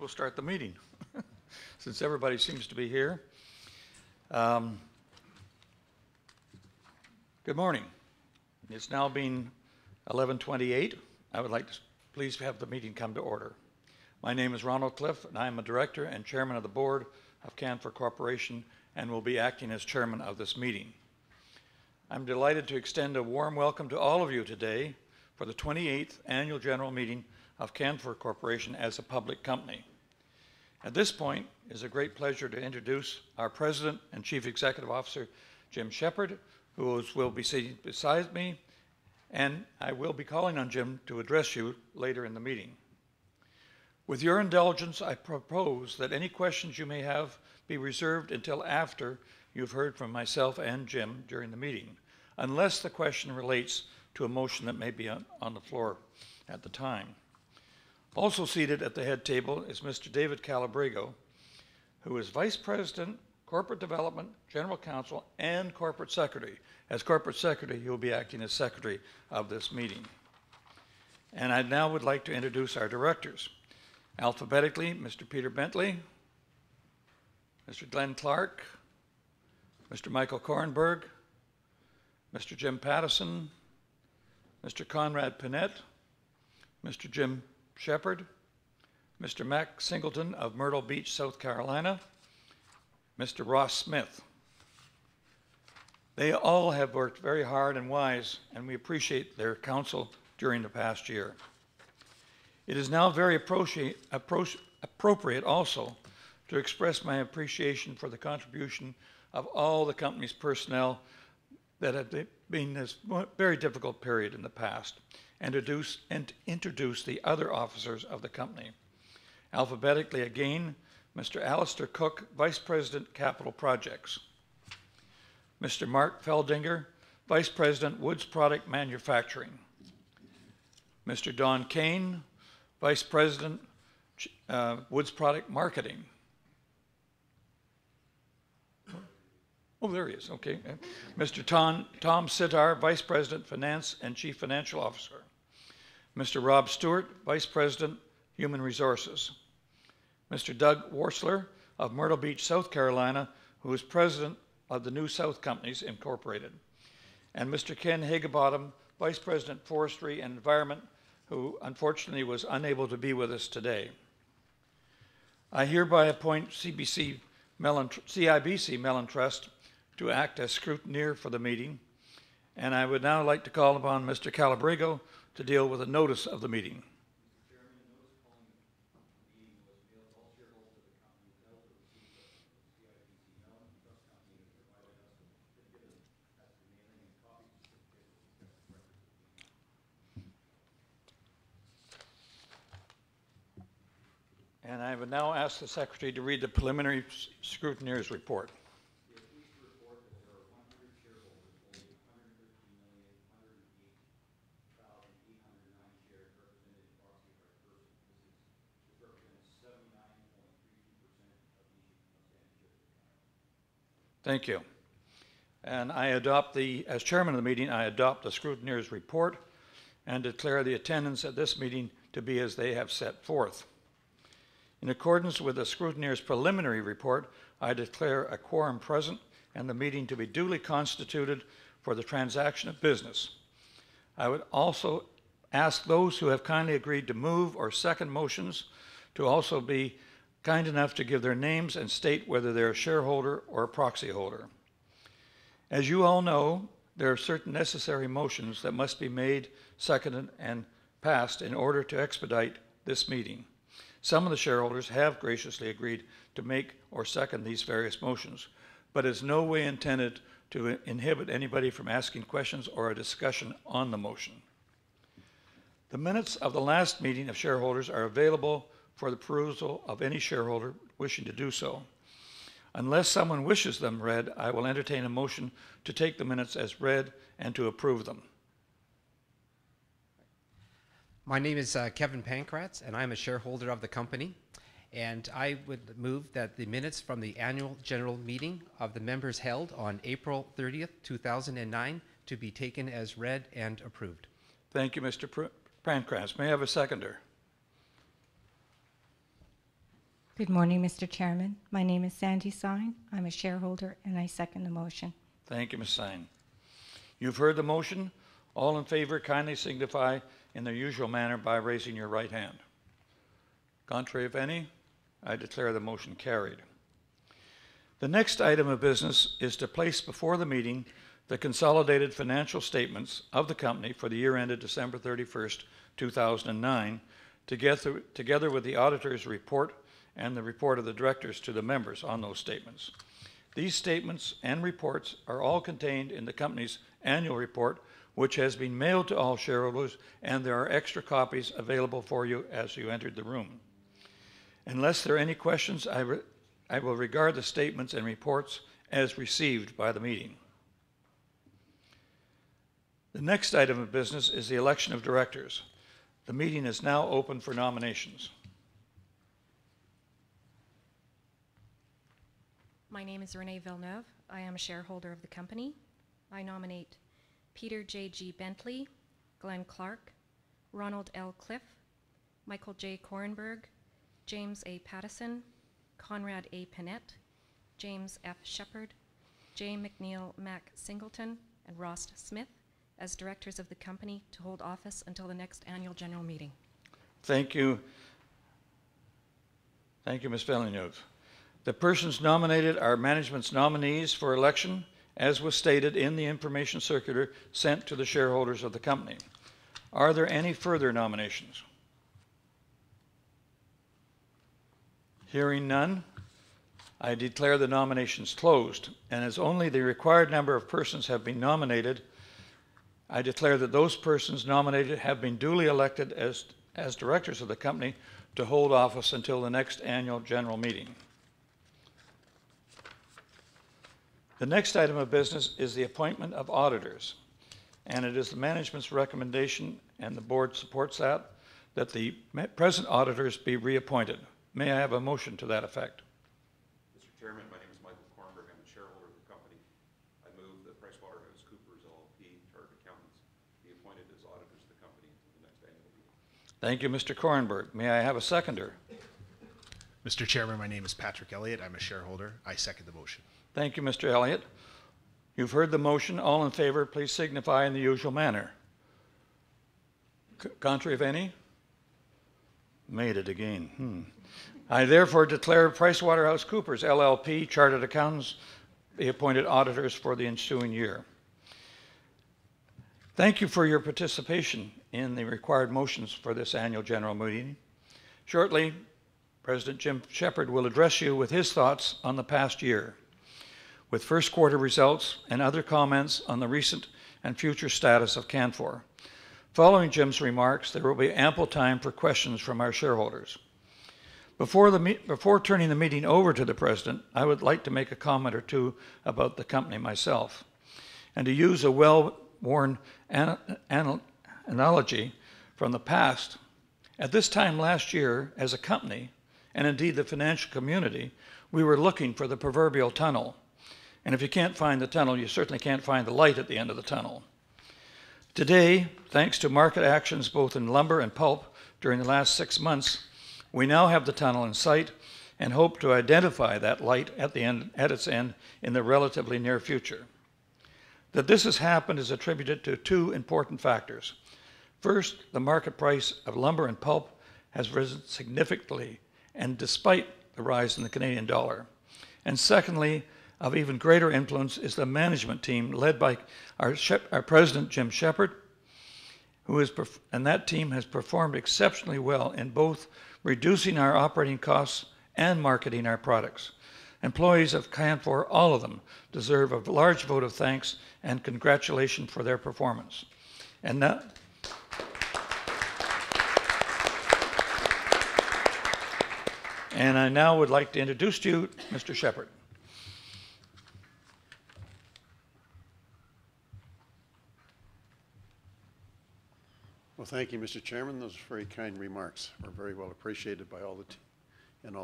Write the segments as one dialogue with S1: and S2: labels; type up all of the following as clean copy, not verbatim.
S1: we'll start the meeting since everybody seems to be here. Good morning. It's now been 11:28. I would like to please have the meeting come to order. My name is Ronald Cliff, and I am a director and chairman of the board of Canfor Corporation and will be acting as chairman of this meeting. I'm delighted to extend a warm welcome to all of you today for the 28th annual general meeting of Canfor Corporation as a public company. At this point, it is a great pleasure to introduce our President and Chief Executive Officer, Jim Shepherd, who will be seated beside me, and I will be calling on Jim to address you later in the meeting. With your indulgence, I propose that any questions you may have be reserved until after you've heard from myself and Jim during the meeting, unless the question relates to a motion that may be on the floor at the time. Also seated at the head table is Mr. David Calabrigo, who is Vice President, Corporate Development, General Counsel, and Corporate Secretary. As Corporate Secretary, he will be acting as Secretary of this meeting. And I now would like to introduce our directors. Alphabetically, Mr. Peter Bentley, Mr. Glenn Clark, Mr. Michael Kornberg, Mr. Jim Pattison, Mr. Conrad Pinette, Mr. Jim Shepherd, Mr. Mac Singleton of Myrtle Beach, South Carolina, Mr. Ross Smith. They all have worked very hard and wise, and we appreciate their counsel during the past year. It is now very appropriate also to express my appreciation for the contribution of all the company's personnel that have been this very difficult period in the past, and introduce the other officers of the company. Alphabetically again, Mr. Alistair Cook, Vice President, Capital Projects. Mr. Mark Feldinger, Vice President, Woods Product Manufacturing. Mr. Don Kane, Vice President, Woods Product Marketing. Oh, there he is, okay. Mr. Tom Sitar, Vice President, Finance and Chief Financial Officer. Mr. Rob Stewart, Vice President, Human Resources. Mr. Doug Worsler of Myrtle Beach, South Carolina, who is President of the New South Companies Incorporated. And Mr. Ken Higginbottom, Vice President, Forestry and Environment, who unfortunately was unable to be with us today. I hereby appoint CIBC Mellon Trust to act as scrutineer for the meeting, and I would now like to call upon Mr. Calabrigo to deal with the notice of the meeting. And I would now ask the Secretary to read the preliminary scrutineer's report.
S2: We are pleased to report that there are 100 shareholders holding 113,108,809 shares represented in proxy by person. This represents 79.32% of the outstanding shares.
S1: Thank you. And I adopt as chairman of the meeting, I adopt the scrutineer's report and declare the attendance at this meeting to be as they have set forth. In accordance with the scrutineer's preliminary report, I declare a quorum present and the meeting to be duly constituted for the transaction of business. I would also ask those who have kindly agreed to move or second motions to also be kind enough to give their names and state whether they're a shareholder or a proxy holder. As you all know, there are certain necessary motions that must be made, seconded, and passed in order to expedite this meeting. Some of the shareholders have graciously agreed to make or second these various motions, but is no way intended to inhibit anybody from asking questions or a discussion on the motion. The minutes of the last meeting of shareholders are available for the perusal of any shareholder wishing to do so. Unless someone wishes them read, I will entertain a motion to take the minutes as read and to approve them.
S3: My name is Kevin Pankratz, and I'm a shareholder of the company. And I would move that the minutes from the annual general meeting of the members held on April 30th, 2009 to be taken as read and approved.
S1: Thank you, Mr. Pankratz. May I have a seconder?
S4: Good morning, Mr. Chairman. My name is Sandy Sign. I'm a shareholder, and I second the motion.
S1: Thank you, Ms. Sign. You've heard the motion. All in favor kindly signify in their usual manner by raising your right hand. Contrary, if any, I declare the motion carried. The next item of business is to place before the meeting the consolidated financial statements of the company for the year ended December 31st, 2009, together with the auditor's report and the report of the directors to the members on those statements. These statements and reports are all contained in the company's annual report, which has been mailed to all shareholders, and there are extra copies available for you as you entered the room. Unless there are any questions, I will regard the statements and reports as received by the meeting. The next item of business is the election of directors. The meeting is now open for nominations.
S5: My name is Renee Villeneuve. I am a shareholder of the company. I nominate Peter J.G. Bentley, Glenn Clark, Ronald L. Cliff, Michael J. Korenberg, James A. Pattison, Conrad A. Panett, James F. Shepard, J. McNeil Mac Singleton, and Ross Smith as directors of the company to hold office until the next annual general meeting.
S1: Thank you. Thank you, Ms. Villeneuve. The persons nominated are management's nominees for election, as was stated in the information circular sent to the shareholders of the company. Are there any further nominations? Hearing none, I declare the nominations closed, and as only the required number of persons have been nominated, I declare that those persons nominated have been duly elected as directors of the company to hold office until the next annual general meeting. The next item of business is the appointment of auditors, and it is the management's recommendation, and the board supports that the present auditors be reappointed. May I have a motion to that effect?
S2: Mr. Chairman, my name is Michael Kornberg. I'm a shareholder of the company. I move that PricewaterhouseCoopers LLP, Chartered Accountants, be appointed as auditors of the company until the next annual meeting.
S1: Thank you, Mr. Korenberg. May I have a seconder?
S6: Mr. Chairman, my name is Patrick Elliott. I'm a shareholder. I second the motion.
S1: Thank you, Mr. Elliott. You've heard the motion. All in favor, please signify in the usual manner. Contrary, if any? Made it again. I therefore declare PricewaterhouseCoopers LLP, Chartered Accountants, be appointed auditors for the ensuing year. Thank you for your participation in the required motions for this annual general meeting. Shortly, President Jim Shepard will address you with his thoughts on the past year, with first quarter results and other comments on the recent and future status of Canfor. Following Jim's remarks, there will be ample time for questions from our shareholders. Before turning the meeting over to the President, I would like to make a comment or two about the company myself. And to use a well-worn analogy from the past, at this time last year, as a company, and indeed the financial community, we were looking for the proverbial tunnel. And if you can't find the tunnel, you certainly can't find the light at the end of the tunnel. Today, thanks to market actions both in lumber and pulp during the last 6 months, we now have the tunnel in sight and hope to identify that light at its end in the relatively near future. That this has happened is attributed to two important factors. First, the market price of lumber and pulp has risen significantly, and despite the rise in the Canadian dollar. And secondly, of even greater influence is the management team led by our President, Jim Shepard, and that team has performed exceptionally well in both reducing our operating costs and marketing our products. Employees of Canfor, all of them, deserve a large vote of thanks and congratulations for their performance. And I now would like to introduce to you Mr. Shepard.
S7: Well, thank you, Mr. Chairman. Those are very kind remarks. We're very well appreciated by all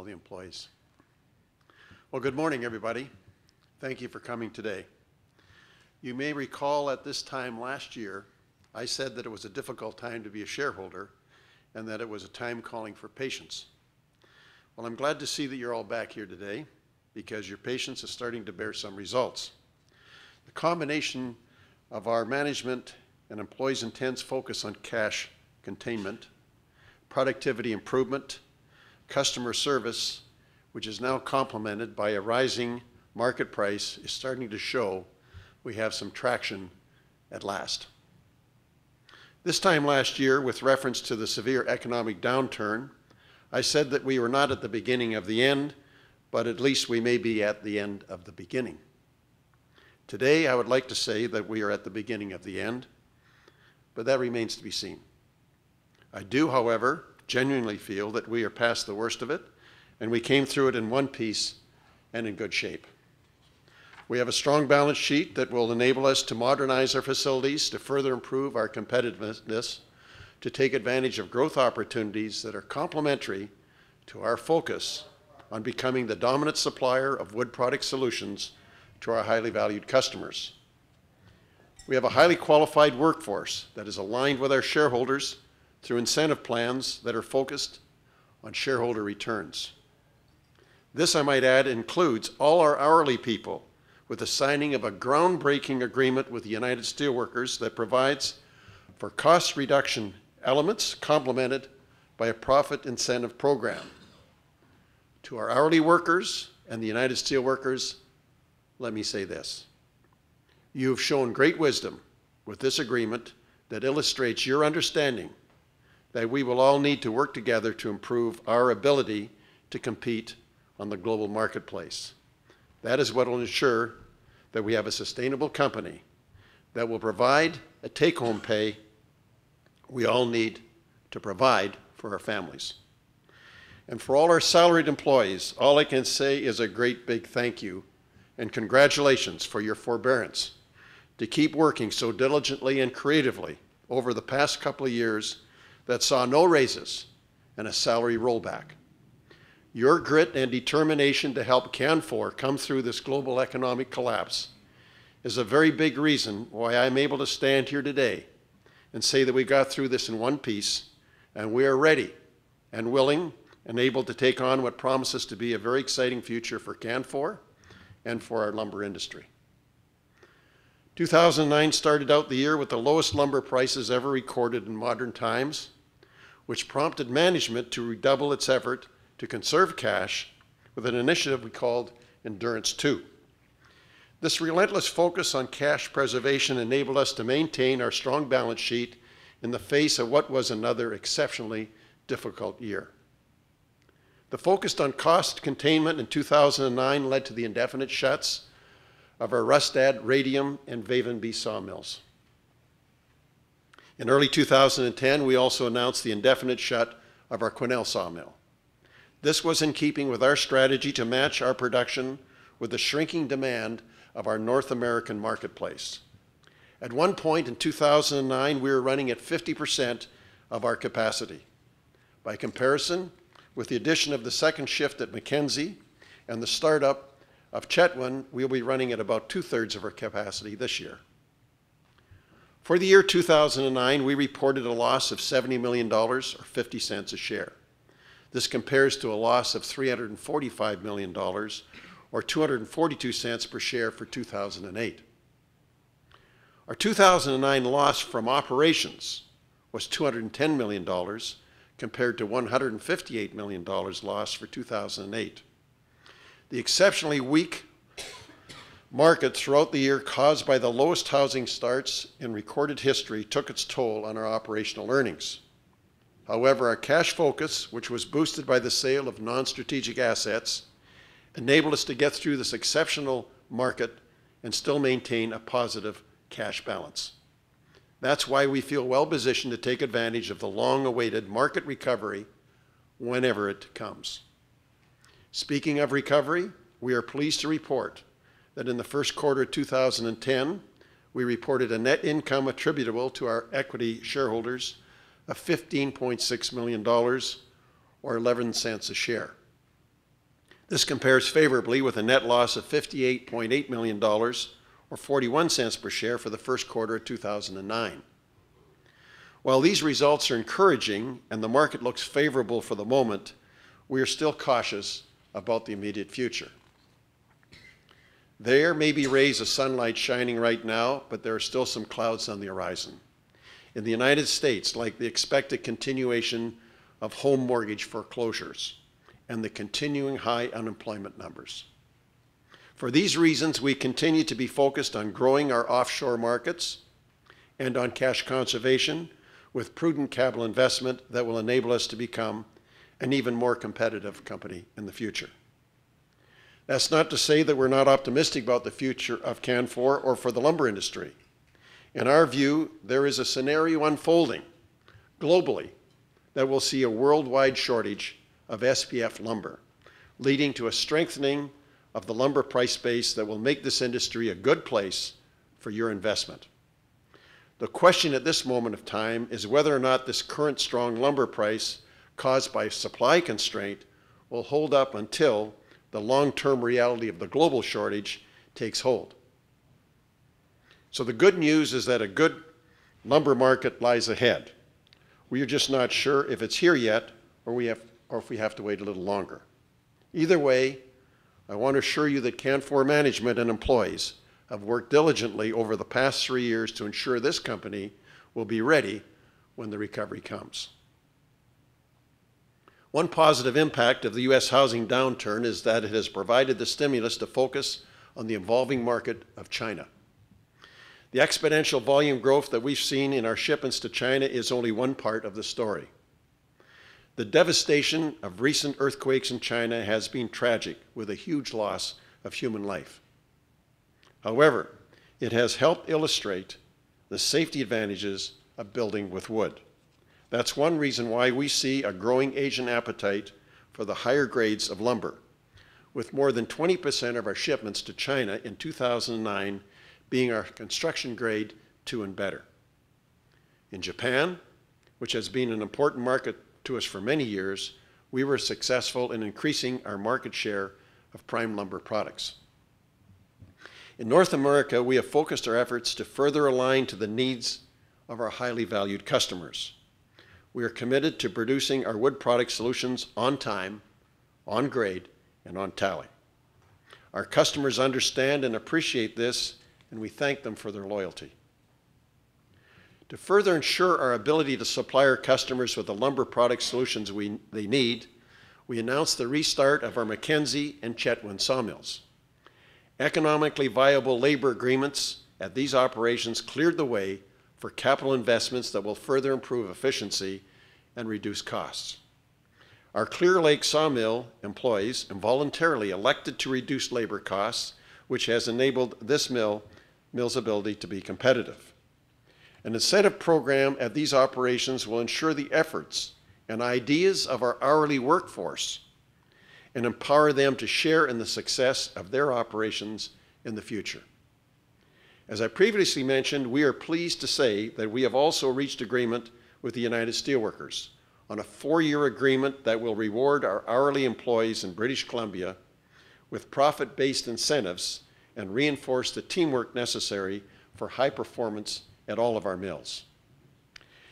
S7: the employees. Well, good morning, everybody. Thank you for coming today. You may recall at this time last year, I said that it was a difficult time to be a shareholder and that it was a time calling for patience. Well, I'm glad to see that you're all back here today because your patience is starting to bear some results. The combination of our management and employees' intense focus on cash containment, productivity improvement, customer service, which is now complemented by a rising market price, is starting to show we have some traction at last. This time last year, with reference to the severe economic downturn, I said that we were not at the beginning of the end, but at least we may be at the end of the beginning. Today, I would like to say that we are at the beginning of the end, but that remains to be seen. I do, however, genuinely feel that we are past the worst of it, and we came through it in one piece and in good shape. We have a strong balance sheet that will enable us to modernize our facilities, to further improve our competitiveness, to take advantage of growth opportunities that are complementary to our focus on becoming the dominant supplier of wood product solutions to our highly valued customers. We have a highly qualified workforce that is aligned with our shareholders through incentive plans that are focused on shareholder returns. This, I might add, includes all our hourly people, with the signing of a groundbreaking agreement with the United Steelworkers that provides for cost reduction elements complemented by a profit incentive program. To our hourly workers and the United Steelworkers, let me say this. You have shown great wisdom with this agreement that illustrates your understanding that we will all need to work together to improve our ability to compete on the global marketplace. That is what will ensure that we have a sustainable company that will provide a take-home pay we all need to provide for our families. And for all our salaried employees, all I can say is a great big thank you and congratulations for your forbearance to keep working so diligently and creatively over the past couple of years that saw no raises and a salary rollback. Your grit and determination to help Canfor come through this global economic collapse is a very big reason why I'm able to stand here today and say that we got through this in one piece, and we are ready and willing and able to take on what promises to be a very exciting future for Canfor and for our lumber industry. 2009 started out the year with the lowest lumber prices ever recorded in modern times, which prompted management to redouble its effort to conserve cash with an initiative we called Endurance 2. This relentless focus on cash preservation enabled us to maintain our strong balance sheet in the face of what was another exceptionally difficult year. The focus on cost containment in 2009 led to the indefinite shuts of our Rustad, Radium, and Vavenby sawmills. In early 2010, we also announced the indefinite shut of our Quesnel sawmill. This was in keeping with our strategy to match our production with the shrinking demand of our North American marketplace. At one point in 2009, we were running at 50% of our capacity. By comparison, with the addition of the second shift at Mackenzie and the startup of Chetwynd, we'll be running at about 2/3 of our capacity this year. For the year 2009, we reported a loss of $70 million, or 50 cents a share. This compares to a loss of $345 million, or 242 cents per share for 2008. Our 2009 loss from operations was $210 million, compared to $158 million lost for 2008. The exceptionally weak market throughout the year, caused by the lowest housing starts in recorded history, took its toll on our operational earnings. However, our cash focus, which was boosted by the sale of non-strategic assets, enabled us to get through this exceptional market and still maintain a positive cash balance. That's why we feel well positioned to take advantage of the long-awaited market recovery whenever it comes. Speaking of recovery, we are pleased to report that in the first quarter of 2010, we reported a net income attributable to our equity shareholders of $15.6 million, or 11 cents a share. This compares favorably with a net loss of $58.8 million, or 41 cents per share for the first quarter of 2009. While these results are encouraging and the market looks favorable for the moment, we are still cautious about the immediate future. There may be rays of sunlight shining right now, but there are still some clouds on the horizon. In the United States, like the expected continuation of home mortgage foreclosures and the continuing high unemployment numbers. For these reasons, we continue to be focused on growing our offshore markets and on cash conservation with prudent capital investment that will enable us to become an even more competitive company in the future. That's not to say that we're not optimistic about the future of Canfor or for the lumber industry. In our view, there is a scenario unfolding globally that will see a worldwide shortage of SPF lumber, leading to a strengthening of the lumber price base that will make this industry a good place for your investment. The question at this moment of time is whether or not this current strong lumber price caused by supply constraint will hold up until the long-term reality of the global shortage takes hold. So the good news is that a good lumber market lies ahead. We are just not sure if it's here yet or if we have to wait a little longer. Either way, I want to assure you that Canfor management and employees have worked diligently over the past 3 years to ensure this company will be ready when the recovery comes. One positive impact of the U.S. housing downturn is that it has provided the stimulus to focus on the evolving market of China. The exponential volume growth that we've seen in our shipments to China is only one part of the story. The devastation of recent earthquakes in China has been tragic, with a huge loss of human life. However, it has helped illustrate the safety advantages of building with wood. That's one reason why we see a growing Asian appetite for the higher grades of lumber, with more than 20% of our shipments to China in 2009 being our construction grade 2 and better. In Japan, which has been an important market to us for many years, we were successful in increasing our market share of prime lumber products. In North America, we have focused our efforts to further align to the needs of our highly valued customers. We are committed to producing our wood product solutions on time, on grade, and on tally. Our customers understand and appreciate this, and we thank them for their loyalty. To further ensure our ability to supply our customers with the lumber product solutions they need, we announced the restart of our Mackenzie and Chetwynd sawmills. Economically viable labor agreements at these operations cleared the way for capital investments that will further improve efficiency and reduce costs. Our Clear Lake sawmill employees involuntarily elected to reduce labor costs, which has enabled this mill's ability to be competitive. An incentive program at these operations will ensure the efforts and ideas of our hourly workforce and empower them to share in the success of their operations in the future. As I previously mentioned, we are pleased to say that we have also reached agreement with the United Steelworkers on a 4-year agreement that will reward our hourly employees in British Columbia with profit-based incentives and reinforce the teamwork necessary for high performance at all of our mills.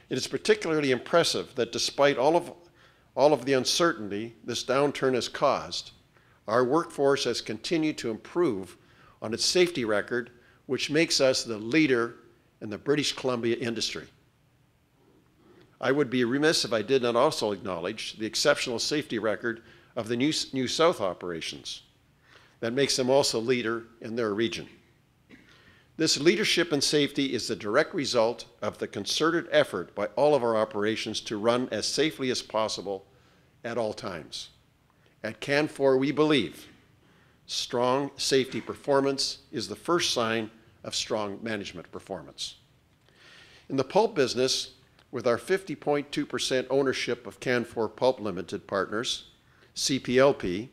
S7: It is particularly impressive that despite all of the uncertainty this downturn has caused, our workforce has continued to improve on its safety record, which makes us the leader in the British Columbia industry. I would be remiss if I did not also acknowledge the exceptional safety record of the New South operations. That makes them also leader in their region. This leadership in safety is the direct result of the concerted effort by all of our operations to run as safely as possible at all times. At Canfor, we believe strong safety performance is the first sign of strong management performance. In the pulp business, with our 50.2% ownership of Canfor Pulp Limited Partners, CPLP,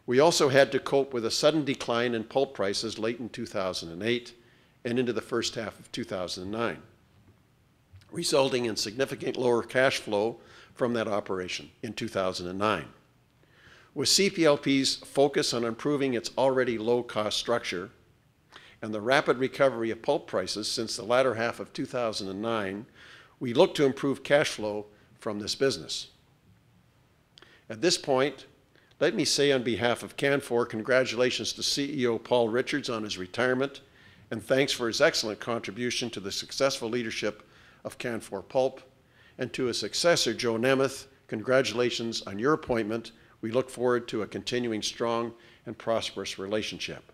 S7: we also had to cope with a sudden decline in pulp prices late in 2008 and into the first half of 2009, resulting in significant lower cash flow from that operation in 2009. With CPLP's focus on improving its already low-cost structure and the rapid recovery of pulp prices since the latter half of 2009, we look to improve cash flow from this business. At this point, let me say on behalf of Canfor, congratulations to CEO Paul Richards on his retirement, and thanks for his excellent contribution to the successful leadership of Canfor Pulp. And to his successor, Joe Nemeth, congratulations on your appointment. We look forward to a continuing strong and prosperous relationship.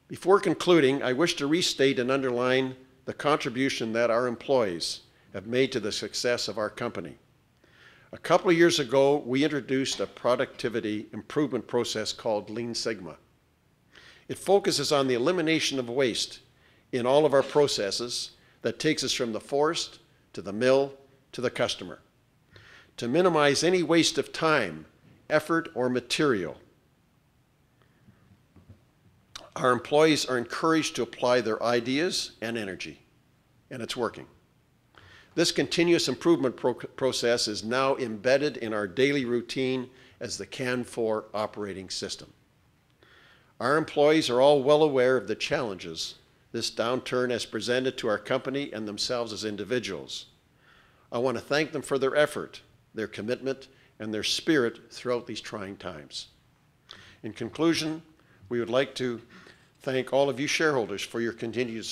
S7: Before concluding, I wish to restate and underline the contribution that our employees have made to the success of our company. A couple of years ago, we introduced a productivity improvement process called Lean Sigma. It focuses on the elimination of waste in all of our processes that takes us from the forest to the mill to the customer. To minimize any waste of time, effort, or material, our employees are encouraged to apply their ideas and energy, and it's working. This continuous improvement process is now embedded in our daily routine as the Canfor operating system. Our employees are all well aware of the challenges this downturn has presented to our company and themselves as individuals. I want to thank them for their effort, their commitment, and their spirit throughout these trying times. In conclusion, we would like to thank all of you shareholders for your continued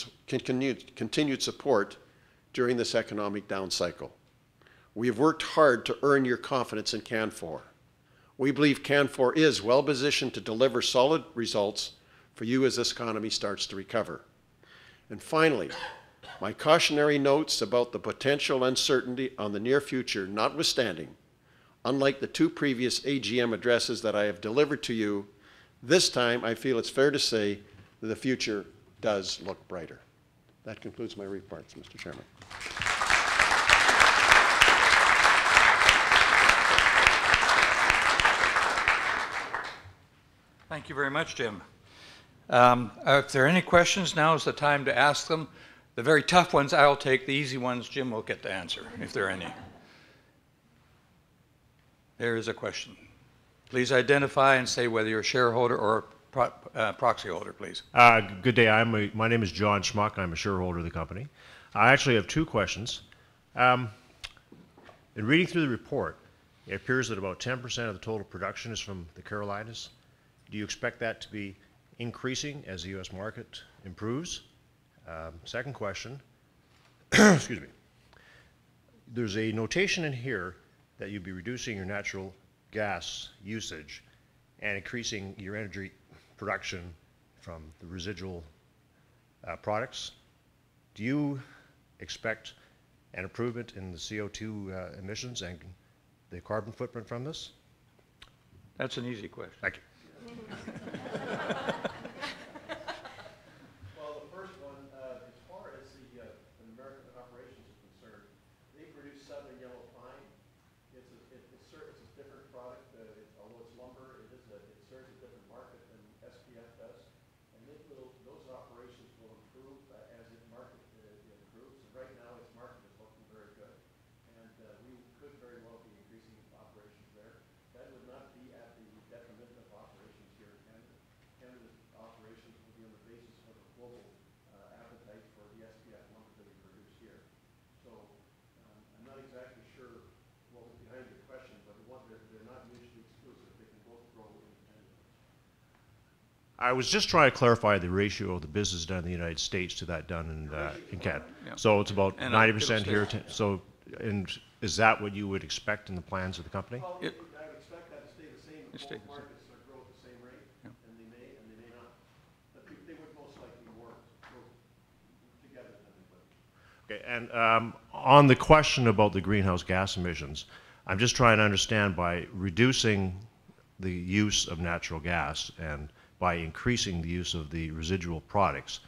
S7: support during this economic down cycle. We have worked hard to earn your confidence in Canfor. We believe Canfor is well positioned to deliver solid results for you as this economy starts to recover. And finally, my cautionary notes about the potential uncertainty on the near future notwithstanding, unlike the two previous AGM addresses that I have delivered to you, this time I feel it's fair to say that the future does look brighter. That concludes my remarks, Mr. Chairman.
S1: Thank you very much, Jim. If there are any questions, now is the time to ask them. The very tough ones I'll take, the easy ones Jim will get to answer, if there are any. There is a question. Please identify and say whether you're a shareholder or proxy holder, please.
S8: Good day. My name is John Schmuck. I'm a shareholder of the company. I actually have two questions. In reading through the report, it appears that about 10% of the total production is from the Carolinas. Do you expect that to be increasing as the U.S. market improves? Second question, excuse me. There's a notation in here that you'll be reducing your natural gas usage and increasing your energy production from the residual products. Do you expect an improvement in the CO2 emissions and the carbon footprint from this?
S1: That's an easy question.
S8: Thank you.
S7: Well, the first one, as far as the American operations is concerned, they produce southern yellow pine. It serves a different product. Although it's lumber, it serves a different market than SPF does. And those operations will improve as its market improves. And right now, its market is looking very good. And we could very well be increasing operations there. That would not be at the detriment of operations here in Canada. Canada's operations will be on the basis of a global appetite for the SPF lumber that we produce here. So I'm not exactly sure what was behind your question, but they're not mutually exclusive. They can both grow independently.
S8: I was just trying to clarify the ratio of the business done in the United States to that done in Canada.
S1: Yeah.
S8: So it's about
S1: And
S8: 90% here.
S1: it'll
S8: And is that what you would expect in the plans of the company?
S7: Well, I would expect that to stay the same.
S1: It stays
S7: Both
S1: the same.
S7: markets grow at the same rate,
S1: Yeah.
S7: and they may not. But they would most likely work together than they would.
S8: Okay, and on the question about the greenhouse gas emissions, I'm just trying to understand by reducing the use of natural gas and by increasing the use of the residual products,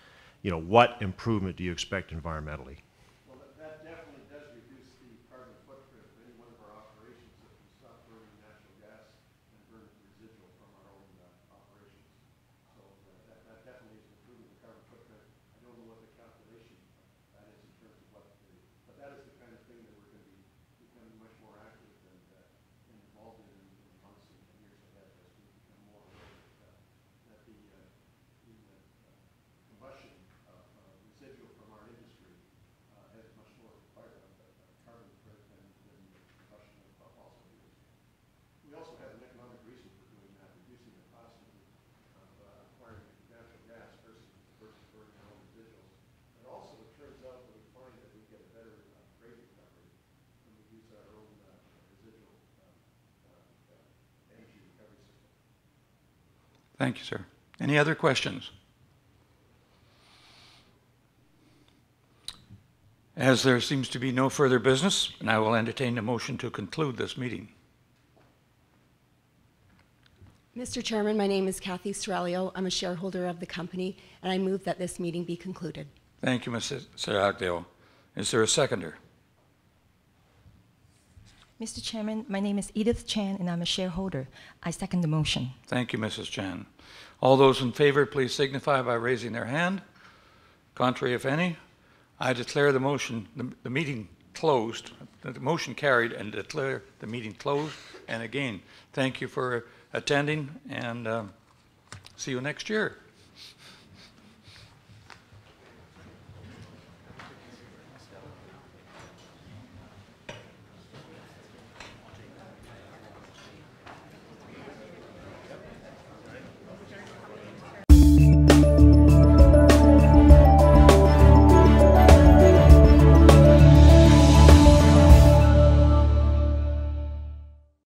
S8: what improvement do you expect environmentally?
S7: Well, that definitely does reduce the carbon footprint of any one of our operations if we stop burning natural gas and burn residual from our own operations. So that definitely is improving the carbon footprint. I don't know what the calculation that is in terms of but that is the kind of thing that we're going to be becoming much more active and involved in the months and years ahead as we become more aware that the combustion of residual from our industry
S1: Thank you, sir. Any other questions? As there seems to be no further business, and I will entertain a motion to conclude this meeting.
S9: Mr. Chairman, my name is Kathy Strelio. I'm a shareholder of the company, and I move that this meeting be concluded.
S1: Thank you, Ms. Seraglio. Is there a seconder?
S4: Mr. Chairman, my name is Edith Chan, and I'm a shareholder. I second the motion.
S1: Thank you, Mrs. Chan. All those in favor, please signify by raising their hand. Contrary, if any. I declare the motion, the meeting closed, the motion carried, and declare the meeting closed. And again, thank you for attending, and see you next year.